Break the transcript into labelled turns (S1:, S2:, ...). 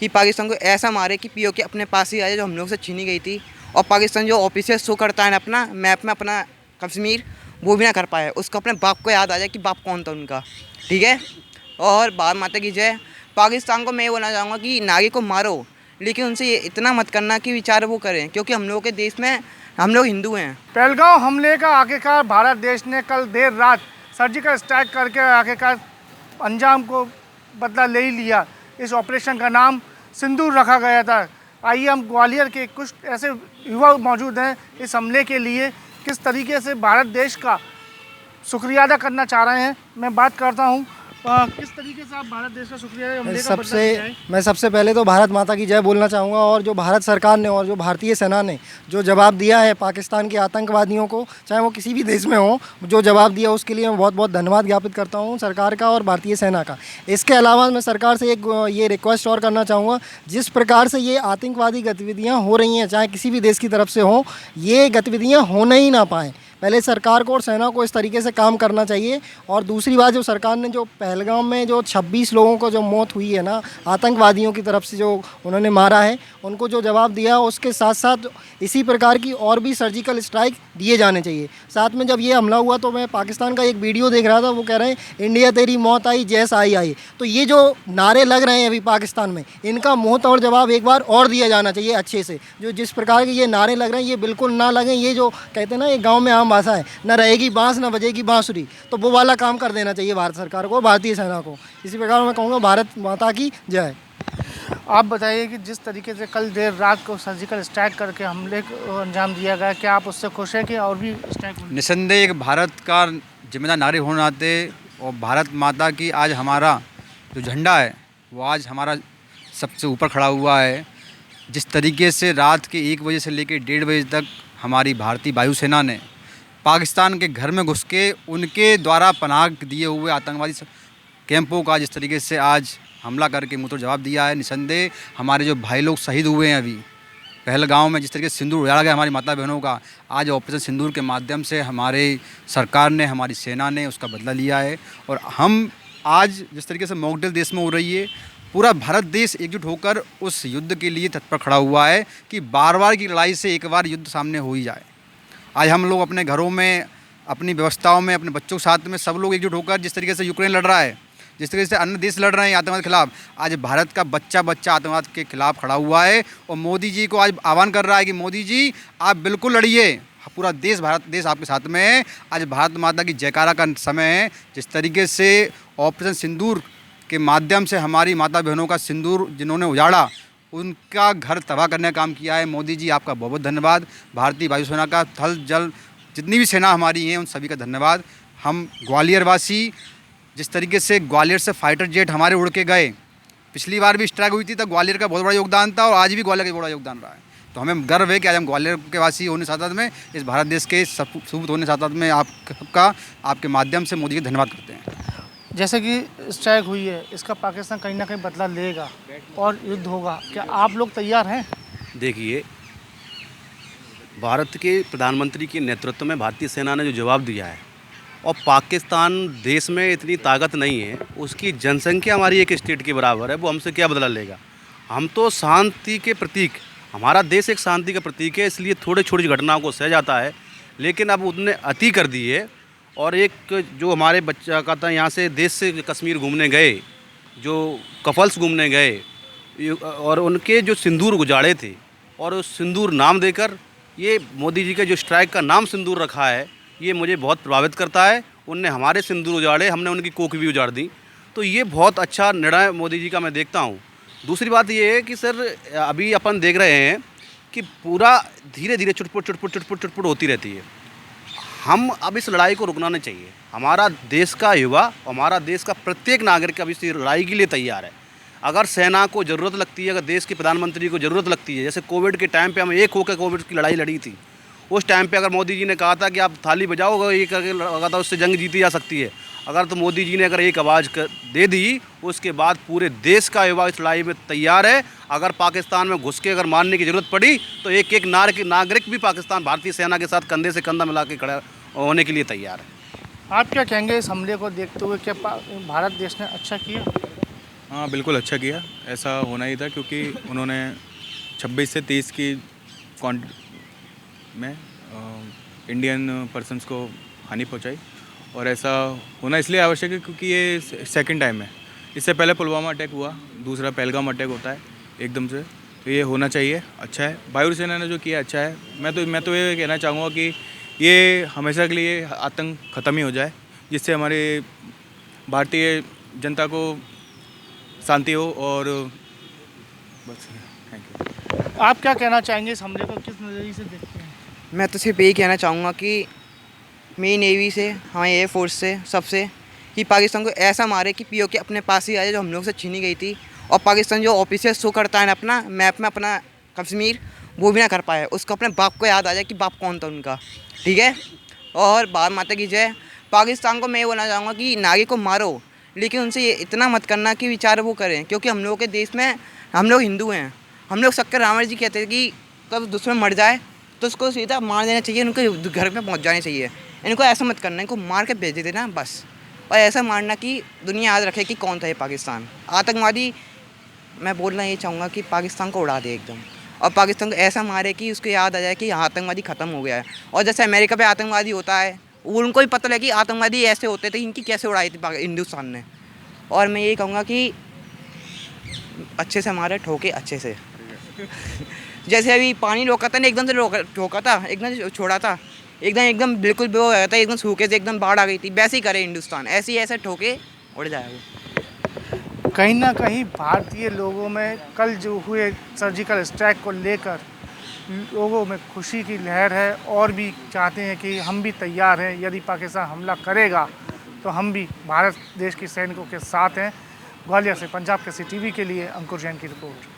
S1: कि पाकिस्तान को ऐसा मारे कि पीओके अपने पास ही आ जाए, जो हम लोग से छीनी गई थी। और पाकिस्तान जो ऑफिशियल शो करता है ना अपना मैप में अपना कश्मीर, वो भी ना कर पाए। उसको अपने बाप को याद आ जाए कि बाप कौन था उनका, ठीक है। और भारत माता की जय। पाकिस्तान को मैं ये बोलना चाहूँगा कि नागरिक को मारो, लेकिन उनसे ये इतना मत करना कि विचार वो करें, क्योंकि हम लोगों के देश में हम लोग हिंदू हैं।
S2: पहलगांव हमले का आखिरकार भारत देश ने कल देर रात सर्जिकल स्ट्राइक करके आखिरकार अंजाम को बदला ले ही लिया। इस ऑपरेशन का नाम सिंदूर रखा गया था। आइए हम ग्वालियर के कुछ ऐसे युवा मौजूद हैं इस हमले के लिए किस तरीके से भारत देश का शुक्रिया अदा करना चाह रहे हैं। मैं बात करता हूं, किस तरीके से आप भारत देश का शुक्रिया हमले का बदला लिया है?
S3: मैं सबसे पहले तो भारत माता की जय बोलना चाहूँगा। और जो भारत सरकार ने और जो भारतीय सेना ने जो जवाब दिया है पाकिस्तान के आतंकवादियों को, चाहे वो किसी भी देश में हो, जो जवाब दिया उसके लिए मैं बहुत बहुत धन्यवाद ज्ञापित करता हूँ सरकार का और भारतीय सेना का। इसके अलावा मैं सरकार से एक ये रिक्वेस्ट और करना चाहूँगा, जिस प्रकार से ये आतंकवादी गतिविधियाँ हो रही हैं, चाहे किसी भी देश की तरफ से हों, ये गतिविधियाँ होने ही ना पाएँ। पहले सरकार को और सेना को इस तरीके से काम करना चाहिए। और दूसरी बात, जो सरकार ने जो पहलगाम में जो 26 लोगों को जो मौत हुई है ना, आतंकवादियों की तरफ से जो उन्होंने मारा है, उनको जो जवाब दिया, उसके साथ साथ इसी प्रकार की और भी सर्जिकल स्ट्राइक दिए जाने चाहिए। साथ में जब ये हमला हुआ तो मैं पाकिस्तान का एक वीडियो देख रहा था, वो कह रहे हैं इंडिया तेरी मौत आई जैस आई आई। तो ये जो नारे लग रहे हैं अभी पाकिस्तान में, इनका मुँह तोड़ जवाब एक बार और दिया जाना चाहिए अच्छे से। जो जिस प्रकार के ये नारे लग रहे हैं, ये बिल्कुल ना लगें। ये जो कहते हैं ना, ये गाँव में आम भाषा है, न रहेगी बांस न बजेगी बांसुरी, तो वो वाला काम कर देना चाहिए भारत सरकार को, भारतीय सेना को। इसी प्रकार मैं कहूँगा भारत माता की जय।
S2: आप बताइए कि जिस तरीके से कल देर रात को सर्जिकल स्ट्राइक करके हमले को अंजाम दिया गया, क्या आप उससे खुश हैं कि और भी स्ट्राइक होंगे?
S4: निसंदेह एक भारत का जिम्मेदार नागरिक होने नाते और भारत माता की आज हमारा जो झंडा है वो आज हमारा सबसे ऊपर खड़ा हुआ है। जिस तरीके से रात के 1 बजे से लेकर 1:30 बजे तक हमारी भारतीय वायुसेना ने पाकिस्तान के घर में घुस के उनके द्वारा पनाह दिए हुए आतंकवादी कैंपों का जिस तरीके से आज हमला करके मुँह तोड़ जवाब दिया है, निसंदेह हमारे जो भाई लोग शहीद हुए हैं अभी पहलगांव में, जिस तरीके से सिंदूर उजाड़ा गया हमारी माता बहनों का, आज ऑपरेशन सिंदूर के माध्यम से हमारे सरकार ने, हमारी सेना ने उसका बदला लिया है। और हम आज जिस तरीके से मॉकड्रिल देश में हो रही है, पूरा भारत देश एकजुट होकर उस युद्ध के लिए तत्पर खड़ा हुआ है कि बार बार की लड़ाई से एक बार युद्ध सामने हो ही जाए। आज हम लोग अपने घरों में, अपनी व्यवस्थाओं में, अपने बच्चों के साथ में सब लोग एकजुट होकर, जिस तरीके से यूक्रेन लड़ रहा है, जिस तरीके से अन्य देश लड़ रहे हैं आतंकवाद के खिलाफ, आज भारत का बच्चा आतंकवाद के खिलाफ खड़ा हुआ है। और मोदी जी को आज आह्वान कर रहा है कि मोदी जी आप बिल्कुल लड़िए, पूरा देश, भारत देश आपके साथ में है। आज भारत माता की जयकारा का समय है। जिस तरीके से ऑपरेशन सिंदूर के माध्यम से हमारी माता बहनों का सिंदूर जिन्होंने उजाड़ा, उनका घर तबाह करने का काम किया है, मोदी जी आपका बहुत बहुत धन्यवाद। भारतीय वायुसेना का, थल जल जितनी भी सेना हमारी हैं, उन सभी का धन्यवाद। हम ग्वालियर वासी, जिस तरीके से ग्वालियर से फाइटर जेट हमारे उड़ के गए, पिछली बार भी स्ट्राइक हुई थी तो ग्वालियर का बहुत बड़ा योगदान था, और आज भी ग्वालियर का बड़ा योगदान रहा है। तो हमें गर्व है कि आज हम ग्वालियर के वासी होने साथ में, इस भारत देश के सबूत होने साथ में आपका, आपके माध्यम से मोदी जी धन्यवाद करते हैं।
S2: जैसे कि स्ट्राइक हुई है, इसका पाकिस्तान कहीं ना कहीं बदला लेगा और युद्ध होगा, क्या आप लोग तैयार हैं?
S5: देखिए, भारत के प्रधानमंत्री के नेतृत्व में भारतीय सेना ने जो जवाब दिया है, और पाकिस्तान देश में इतनी ताकत नहीं है, उसकी जनसंख्या हमारी एक स्टेट के बराबर है, वो हमसे क्या बदला लेगा? हम तो शांति के प्रतीक, हमारा देश एक शांति का प्रतीक है, इसलिए थोड़ी छोटी घटनाओं को सह जाता है। लेकिन अब उतने अति कर दी है। और एक जो हमारे बच्चा का था, यहाँ से देश से कश्मीर घूमने गए, जो कपल्स घूमने गए, और उनके जो सिंदूर उजाड़े थे, और उस सिंदूर नाम देकर ये मोदी जी का जो स्ट्राइक का नाम सिंदूर रखा है, ये मुझे बहुत प्रभावित करता है। उनने हमारे सिंदूर उजाड़े, हमने उनकी कोख भी उजाड़ दी, तो ये बहुत अच्छा निर्णय मोदी जी का मैं देखता हूँ। दूसरी बात ये है कि सर, अभी अपन देख रहे हैं कि पूरा धीरे धीरे चुटपुट होती रहती है। हम अब इस लड़ाई को रुकना नहीं चाहिए। हमारा देश का युवा, हमारा देश का प्रत्येक नागरिक अब इस लड़ाई के लिए तैयार है। अगर सेना को ज़रूरत लगती है, अगर देश के प्रधानमंत्री को ज़रूरत लगती है, जैसे कोविड के टाइम पे हम एक होकर कोविड की लड़ाई लड़ी थी, उस टाइम पे अगर मोदी जी ने कहा था कि आप थाली बजाओ, ये करके लगा था, उससे जंग जीती जा सकती है। अगर तो मोदी जी ने अगर एक आवाज़ दे दी, उसके बाद पूरे देश का युवा इस लड़ाई में तैयार है। अगर पाकिस्तान में घुस के अगर मारने की ज़रूरत पड़ी तो एक एक नागरिक भी पाकिस्तान भारतीय सेना के साथ कंधे से कंधा मिला के खड़ा होने के लिए तैयार है।
S2: आप क्या कहेंगे इस हमले को देखते हुए, क्या भारत देश ने अच्छा किया?
S6: हाँ बिल्कुल अच्छा किया, ऐसा होना ही था क्योंकि उन्होंने 26 से 30 की क्वांट में इंडियन पर्सन्स को हानि पहुंचाई और ऐसा होना इसलिए आवश्यक है क्योंकि ये सेकंड टाइम है। इससे पहले पुलवामा अटैक हुआ, दूसरा पहलगाम अटैक होता है एकदम से, तो ये होना चाहिए, अच्छा है। वायुसेना ने जो किया अच्छा है। मैं तो ये कहना चाहूँगा कि ये हमेशा के लिए आतंक ख़त्म ही हो जाए, जिससे हमारे भारतीय जनता को शांति हो और बस। Thank you.
S2: आप क्या कहना चाहेंगे इस हमले को किस नज़रिए से देखते हैं?
S1: मैं तो सिर्फ यही कहना चाहूँगा कि मेरी नेवी से, हमारे एयरफोर्स से, सबसे कि पाकिस्तान को ऐसा मारे कि पीओके अपने पास ही आ जाए जो हम लोग से छीनी गई थी। और पाकिस्तान जो ऑफिशियल शो करता है ना अपना मैप में अपना कश्मीर, वो भी ना कर पाए। उसको अपने बाप को याद आ जाए कि बाप कौन था उनका, ठीक है। और भारत माता की जय। पाकिस्तान को मैं ये बोलना चाहूँगा कि नागरिक को मारो, लेकिन उनसे ये इतना मत करना कि विचार वो करें, क्योंकि हम लोगों के देश में हम लोग हिंदू हैं। हम लोग शक्कर रावण जी कहते हैं कि कब दुश्मन मर जाए तो उसको सीधा मार देना चाहिए, उनके घर में पहुंच जाने चाहिए। इनको ऐसा मत करना, इनको मार के भेज देते ना बस। और ऐसा मारना कि दुनिया याद रखे कि कौन था ये पाकिस्तान आतंकवादी। मैं बोलना ये चाहूँगा कि पाकिस्तान को उड़ा दे एकदम, और पाकिस्तान को ऐसा मारे कि उसको याद आ जाए कि आतंकवादी ख़त्म हो गया है। और जैसे अमेरिका पे आतंकवादी होता है, वो उनको भी पता लगे कि आतंकवादी ऐसे होते थे, इनकी कैसे उड़ाई थी हिंदुस्तान ने। और मैं यही कहूँगा कि अच्छे से मारे, ठोके अच्छे से। जैसे अभी पानी रोका था ना, एकदम से ठोका था, एकदम से छोड़ा था, एकदम बिल्कुल वो हो गया था, एकदम सूखे से एकदम बाढ़ आ गई थी। वैसे ही करे हिंदुस्तान, ऐसे ही ऐसे ठोके उड़ जाएगा।
S2: कहीं ना कहीं भारतीय लोगों में कल जो हुए सर्जिकल स्ट्राइक को लेकर लोगों में खुशी की लहर है, और भी चाहते हैं कि हम भी तैयार हैं, यदि पाकिस्तान हमला करेगा तो हम भी भारत देश के सैनिकों के साथ हैं। ग्वालियर से पंजाब केसरी टीवी के लिए अंकुर जैन की रिपोर्ट।